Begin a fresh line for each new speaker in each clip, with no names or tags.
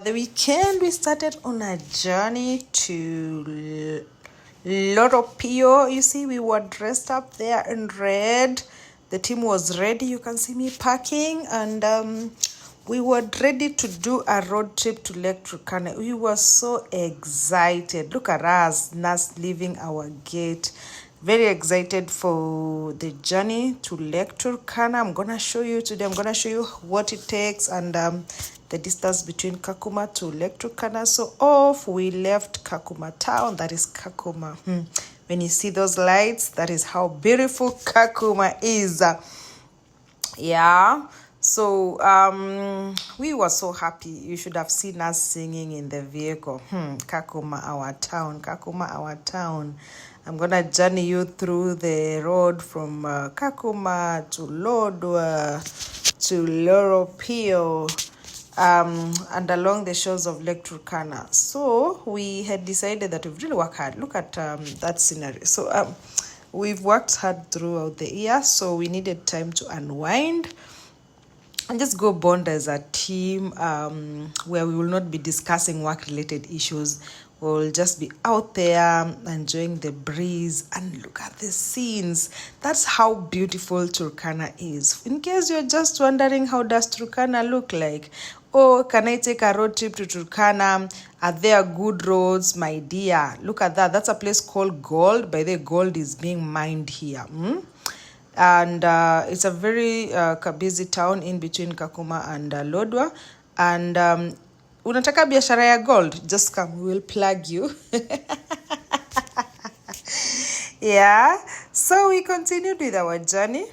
The weekend we started on a journey to Loropio. You see, we were dressed up there in red. The team was ready. You can see me packing, and we were ready to do a road trip to Lake Turkana. We were so excited. Look at us leaving our gate. Very excited for the journey to Lake Turkana. I'm gonna show you today. I'm gonna show you what it takes and the distance between Kakuma to Lake Turkana. So off we left Kakuma town. That is Kakuma. When you see those lights, that is how beautiful Kakuma is. Yeah. So we were so happy. You should have seen us singing in the vehicle. Kakuma our town, Kakuma our town. I'm gonna journey you through the road from Kakuma to Lodwa to Loropio, and along the shores of Lake Turkana. So we had decided that we've really worked hard. Look at that scenery. So we've worked hard throughout the year, so we needed time to unwind and just go bond as a team, where we will not be discussing work-related issues. We'll just be out there enjoying the breeze and look at the scenes. That's how beautiful Turkana is. In case you're just wondering, how does Turkana look like? Oh, can I take a road trip to Turkana? Are there good roads? My dear, look at that. That's a place called Gold. By the way, gold is being mined here. And it's a very busy town in between Kakuma and Lodwa. And unataka biashara ya gold, just come, we will plug you. Yeah, so we continued with our journey.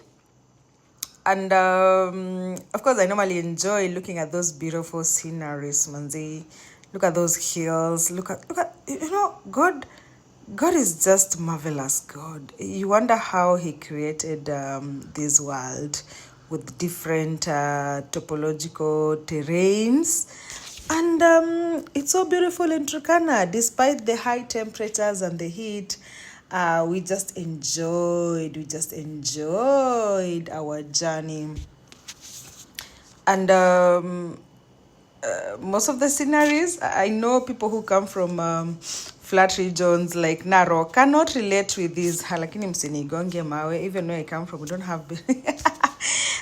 And of course, I normally enjoy looking at those beautiful sceneries, manzi. Look at those hills. Look at, God is just marvelous. God, you wonder how He created this world with different topological terrains, and it's so beautiful in Turkana. Despite the high temperatures and the heat, we just enjoyed our journey. And most of the sceneries, I know people who come from flat regions like Narok cannot relate with this. Lakini msinigonge mawe. Even where I come from, we don't have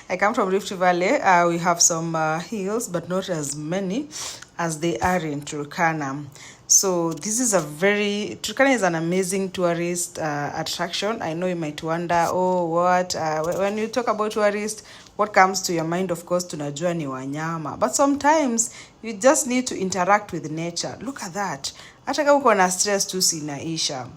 I come from Rift Valley. We have some hills, but not as many as they are in Turkana. So this is Turkana is an amazing tourist attraction. I know you might wonder, oh, what? When you talk about tourists, what comes to your mind? Of course, tunajua ni wanyama. But sometimes you just need to interact with nature. Look at that. Hata kama uko na stress tu sinaisha.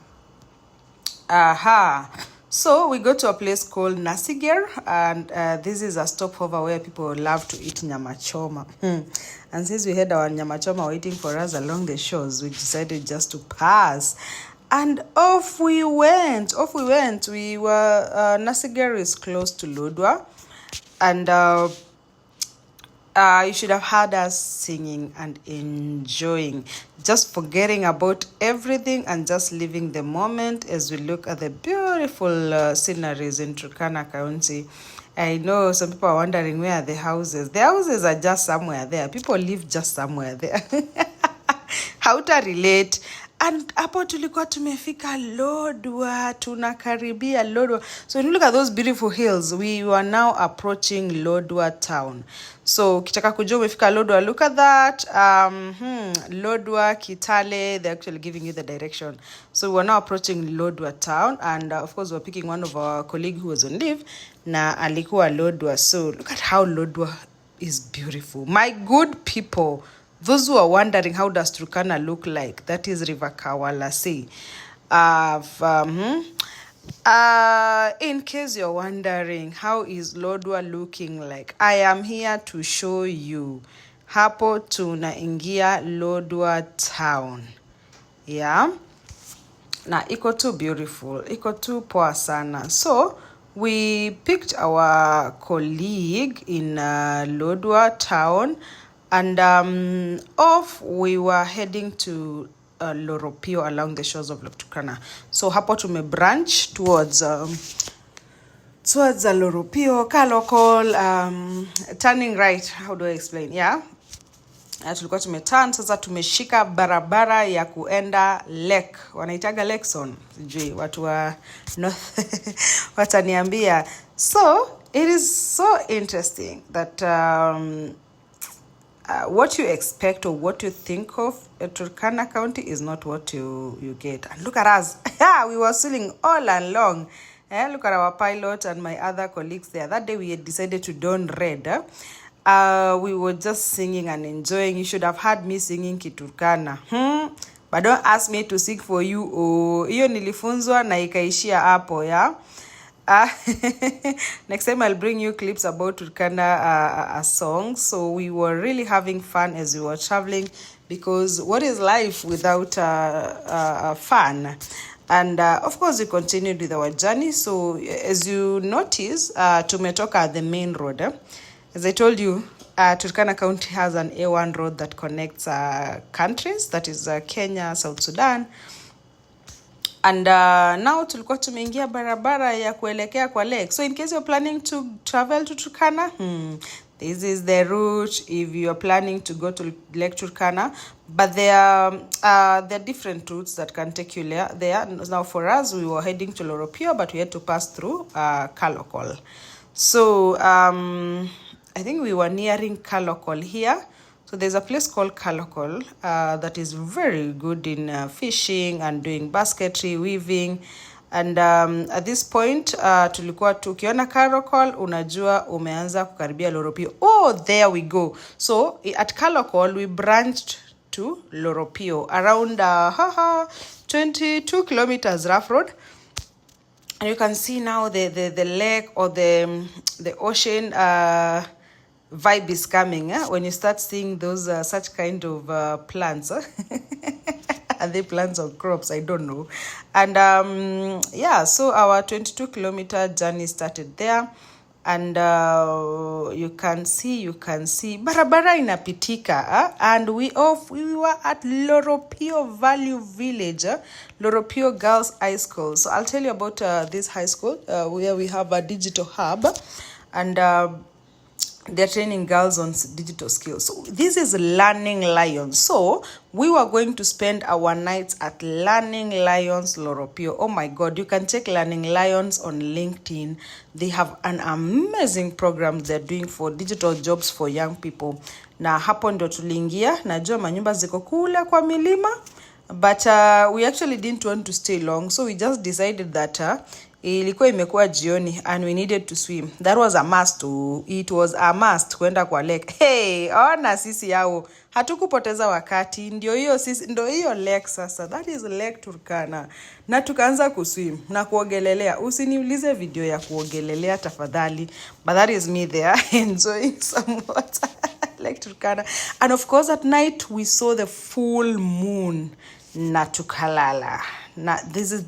Aha. So we go to a place called Nasiger, and this is a stopover where people love to eat nyama choma. And since we had our nyama choma waiting for us along the shores, we decided just to pass. And off we went. We were, Nasiger is close to Lodwa. And you should have heard us singing and enjoying, just forgetting about everything and just living the moment as we look at the beautiful sceneries in Turkana County. I know some people are wondering, where are the houses? The houses are just somewhere there. People live just somewhere there. How to relate? And hapo tulikuwa tumefika Lodwa, tunakaribia Lodwa. So when you look at those beautiful hills, we were now approaching Lodwa town. So kitaka kujua umefika Lodwa, look at that. Lodwa, Kitale, they're actually giving you the direction. So we're now approaching Lodwa town, and of course we're picking one of our colleagues who was on leave na alikuwa Lodwa. So look at how Lodwa is beautiful. My good people, those who are wondering how does Turkana look like, that is River Kawalase. In case you're wondering how is Lodwa looking like, I am here to show you. Hapo tunaingia Lodwa town. Yeah. Na iko too beautiful, iko too poa sana. So we picked our colleague in Lodwa town, and off we were heading to Loropio along the shores of Lake Turkana. So hapo tume branch towards Loropio, local, turning right. How do I explain? Yeah. tulikuwa tumeturn, sasa tumeshika barabara ya kuenda lake, wanaitaga Lakeson, sijui watu wa north wataniambia. So it is so interesting that what you expect or what you think of Turkana County is not what you get. And look at us. Yeah, we were sailing all along. Look at our pilot and my other colleagues there. That day we had decided to don red. We were just singing and enjoying. You should have heard me singing Kiturkana. But don't ask me to sing for you. Iyo nilifunzwa na ikaishia hapo, yeah. Next time I'll bring you clips about Turkana songs. So we were really having fun as we were traveling, because what is life without fun? And of course we continued with our journey. So as you notice, tumetoka the main road. As I told you, Turkana County has an A1 road that connects countries, that is Kenya, South Sudan. And now tulikuwa tumeingia barabara ya kuelekea kwa lake. So in case you're planning to travel to Turkana, this is the route if you're planning to go to Lake Turkana. But there are different routes that can take you there. Now for us, we were heading to Loropio, but we had to pass through Kalokol. So I think we were nearing Kalokol here. So there's a place called Kalokol that is very good in fishing and doing basketry, weaving. And at this point, tulikuwa tukiona Kalokol, unajua umeanza kukaribia Loropio. Oh, there we go. So at Kalokol, we branched to Loropio around 22 kilometers rough road. And you can see now the lake or the ocean vibe is coming when you start seeing those such kind of plants. Are they plants or crops? I don't know. And yeah, so our 22-kilometer journey started there. And you can see barabara inapitika, and we were at Loropio Value Village, Loropio Girls High School. So I'll tell you about this high school where we have a digital hub, and they're training girls on digital skills. So this is Learning Lions. So we were going to spend our nights at Learning Lions Loropio. Oh my God, you can check Learning Lions on LinkedIn. They have an amazing program they're doing for digital jobs for young people. Na hapo ndo tuliingia, najua manyumba ziko kule kwa milima, but we actually didn't want to stay long, so we just decided that ilikuwa imekuwa jioni and we needed to swim. That was a must. It was a must kwenda kwa lake. Hey, ona sisi yao hatukupoteza wakati. Ndio hiyo lake sasa. That is Lake Turkana. Na tukaanza kuswim na kuogelelea. Usiniulize video ya kuogelelea tafadhali, but that is me there enjoying some water. Lake Turkana. And of course at night we saw the full moon na tukalala. Now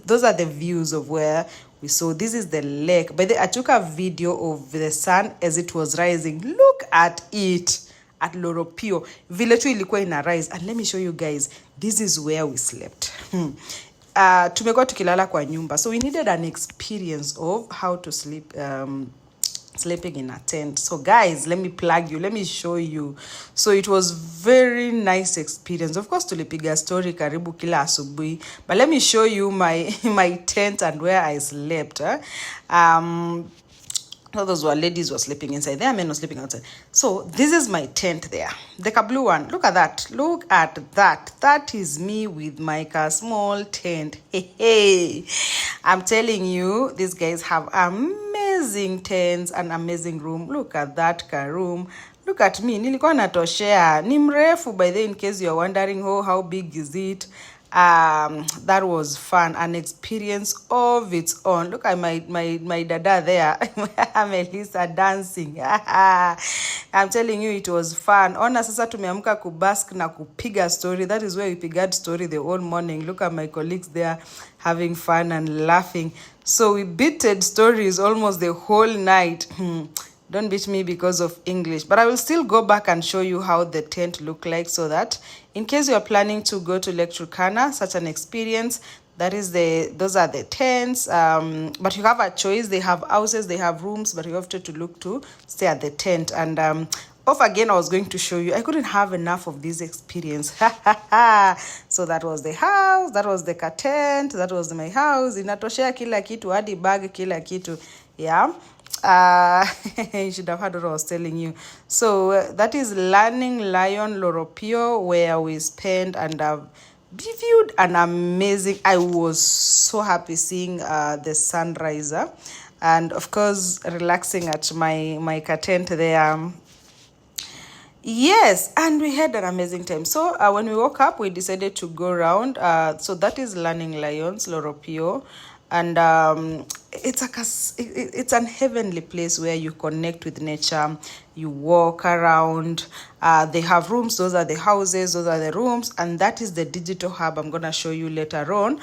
those are the views of where we saw. This is the lake. By the way, I took a video of the sun as it was rising. Look at it at Loropio. Vile tu ilikuwa ina rise. And let me show you guys, this is where we slept. Tumekuwa tukilala kwa nyumba. So we needed an experience of how to sleep, sleeping in a tent. So guys, let me plug you, let me show you. So it was very nice experience. Of course tulipiga story karibu kila asubuhi, but let me show you my tent and where I slept. So those were ladies were sleeping inside there, men were sleeping outside. So this is my tent there, the blue one. Look at that, look at that. That is me with my small tent. Hey, I'm telling you, these guys have amazing tents and amazing room. Look at that room. Look at me, nilikuwa natoshea. Ni mrefu by the way, in case you're wondering how big is it. That was fun, an experience of its own. Look at my dada there, Melissa dancing. I'm telling you, it was fun. Ona sasa tumeamka kubask na kupiga story. That is where we piga story the whole morning. Look at my colleagues there having fun and laughing. So we beated stories almost the whole night. Don't beat me because of English, but I will still go back and show you how the tent looked like, so that in case you are planning to go to Lake Turkana, such an experience, those are the tents. But you have a choice. They have houses, they have rooms, but you have to look to stay at the tent. And off again. I was going to show you. I couldn't have enough of this experience. So that was the house, that was the tent, that was my house. Inatoshea kila kitu, hadi bag, kila kitu. Yeah. You should have heard what I was telling you. So that is Learning Lion Loropio, where we spent and viewed an amazing. I was so happy seeing the sunrise, and of course relaxing at my tent there. Yes, and we had an amazing time. So when we woke up, we decided to go around. So that is Learning Lions, Loropio, and it's an heavenly place where you connect with nature. You walk around. They have rooms. Those are the houses. Those are the rooms, and that is the digital hub. I'm gonna show you later on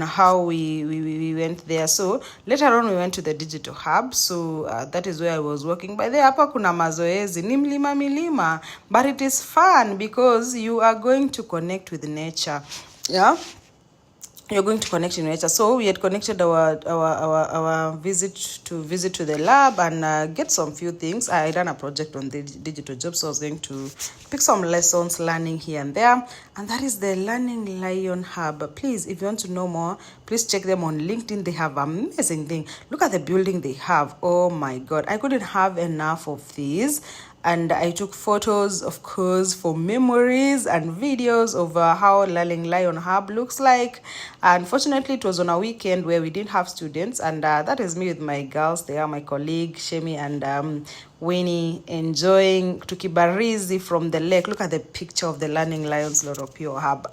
how we went there. So later on we went to the digital hub. So that is where I was working. By there hapa kuna mazoezi ni milima, but it is fun because you are going to connect with nature. Yeah, you're going to connect in nature. So we had connected our visit to the lab and get some few things. I ran a project on the digital job, so I was going to pick some lessons, learning here and there. And that is the Learning Lion Hub. Please, if you want to know more, please check them on LinkedIn. They have amazing thing. Look at the building they have. Oh my God, I couldn't have enough of these. And I took photos, of course, for memories and videos of how Learning Lion Hub looks like. Unfortunately, it was on a weekend where we didn't have students, and that is me with my girls. They are my colleague, Shemi and Winnie, enjoying tukibarizi from the lake. Look at the picture of the Learning Lions Loropio Hub.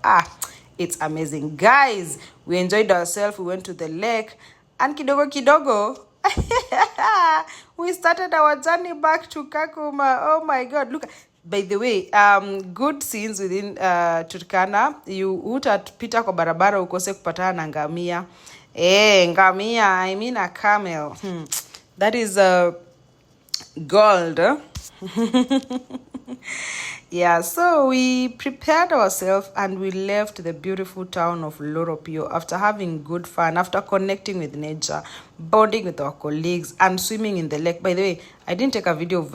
It's amazing. Guys, we enjoyed ourselves. We went to the lake, and kidogo, we started our journey back to Kakuma. Oh my God, look. By the way, good scenes within Turkana. You utapita kwa barabara ukose kupatana na ngamia. Ngamia, I mean a camel. That is gold. Yeah, so we prepared ourselves and we left the beautiful town of Loropio after having good fun, after connecting with nature, bonding with our colleagues, and swimming in the lake. By the way, I didn't take a video of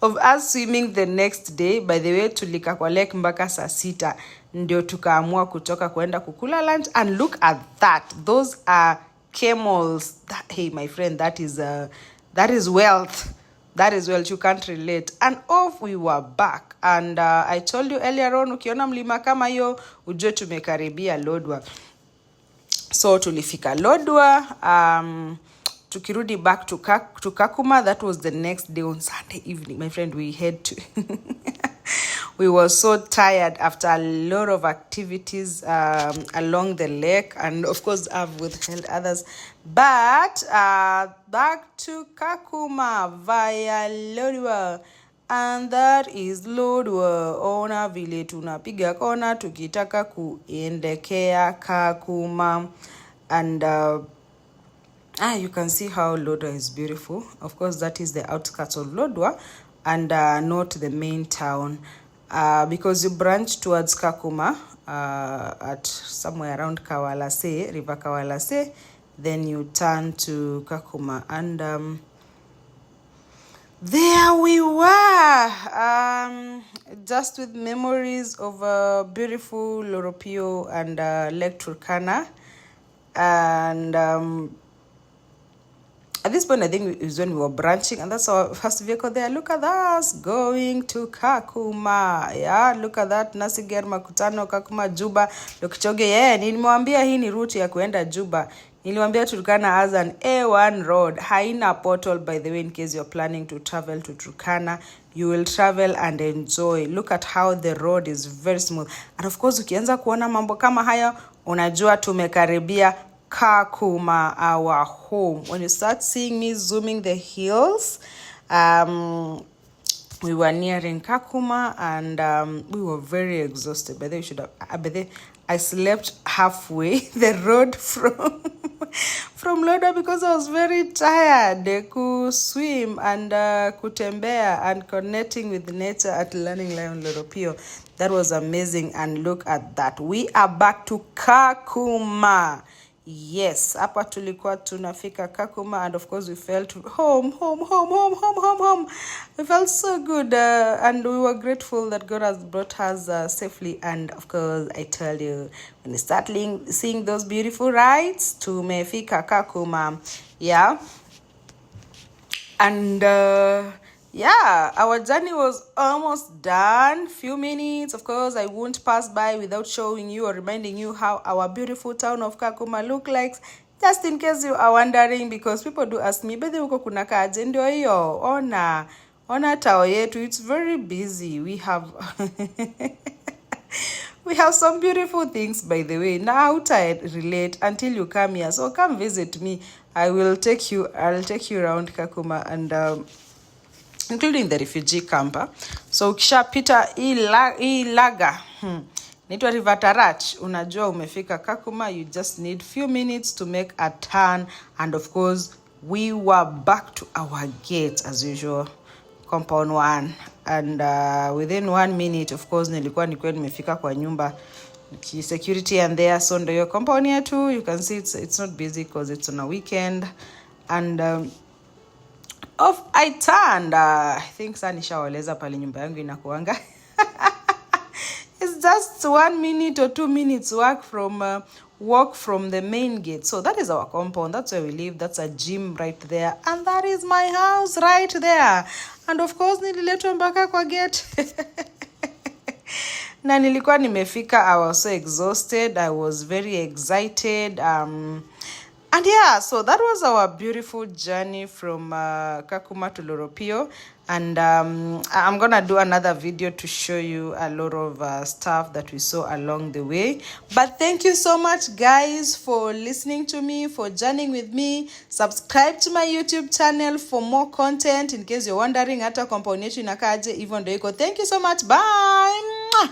of us swimming the next day. By the way, tulika kwa lake mpaka saa 6 ndio tukaamua kutoka kwenda kukula lunch. And look at that, those are camels. Hey my friend, that is wealth. That is wealth. You can't relate. And off we were back. And I told you earlier on, ukiona mlima kama hiyo ujue tumekaribia Lodwar. So tulifika Lodwar. Tukirudi back to Kakuma. That was the next day on Sunday evening. My friend, we had to we were so tired after a lot of activities along the lake, and of course I've withheld others. But back to Kakuma via Lodwar, and that is Lodwar. Ona vile tunapiga kona tukitaka kuendekea Kakuma, and you can see how Lodwar is beautiful. Of course, that is the outskirts of Lodwar and not the main town. Because you branch towards Kakuma at somewhere around Kawalase, River Kawalase, then you turn to Kakuma. And there we were, just with memories of beautiful Loropio and Lake Turkana. And at this point, I think it was when we were branching, and that's our first vehicle there. Look at us going to Kakuma. Yeah, look at that. Nasiger Makutano, Kakuma, Juba. Lokichoge, yeah, nilimwambia hii ni route ya kuenda Juba. Nilimwambia Turkana has an A1 road. Haina portal, by the way, in case you're planning to travel to Turkana. You will travel and enjoy. Look at how the road is very smooth. And of course, ukianza kuona mambo kama haya, unajua tumekaribia Kakuma, our home. When you start seeing me zooming the hills, we were nearing Kakuma, and we were very exhausted. But I slept halfway the road from Lodwar because I was very tired. Ku swim and kutembea and connecting with nature at Learning Lion Loropio. That was amazing. And look at that, we are back to Kakuma. Yes, hapa tulikuwa tunafika Kakuma, and of course we felt home, home, home, home, home, home, home. We felt so good, and we were grateful that God has brought us safely. And of course, I tell you, when you start seeing those beautiful rides, tumefika Kakuma, yeah. And yeah, our journey was almost done. Few minutes, of course, I won't pass by without showing you or reminding you how our beautiful town of Kakuma look like, just in case you are wondering, because people do ask me, bedhe huko kuna kaje? Ndio hiyo, ona tao yetu, it's very busy. We have we have some beautiful things, by the way. Now I relate until you come here, so come visit me. I'll take you around Kakuma, and including the refugee camp. So ukishapita hii laga naitwa River Tarach, unajua umefika Kakuma. You just need few minutes to make a turn, and of course we were back to our gate as usual, compound 1, and within 1 minute, of course, nilikuwa nimefika kwa nyumba, security and there. So ndio hiyo compound yetu. You can see it's not busy because it's on a weekend, and off I turned. I think saa nishaoleza pale nyumba yangu inakuanga. It's just 1 minute or 2 minutes walk from the main gate. So that is our compound. That's where we live. That's a gym right there, and that is my house right there. And of course, nililetwa mpaka kwa gate. Na nilikuwa nimefika. I was so exhausted. I was very excited. And yeah, so that was our beautiful journey from Kakuma to Loropio. And I'm going to do another video to show you a lot of stuff that we saw along the way. But thank you so much, guys, for listening to me, for journeying with me. Subscribe to my YouTube channel for more content, in case you're wondering hata compound yetu inakaje. Even though thank you so much. Bye.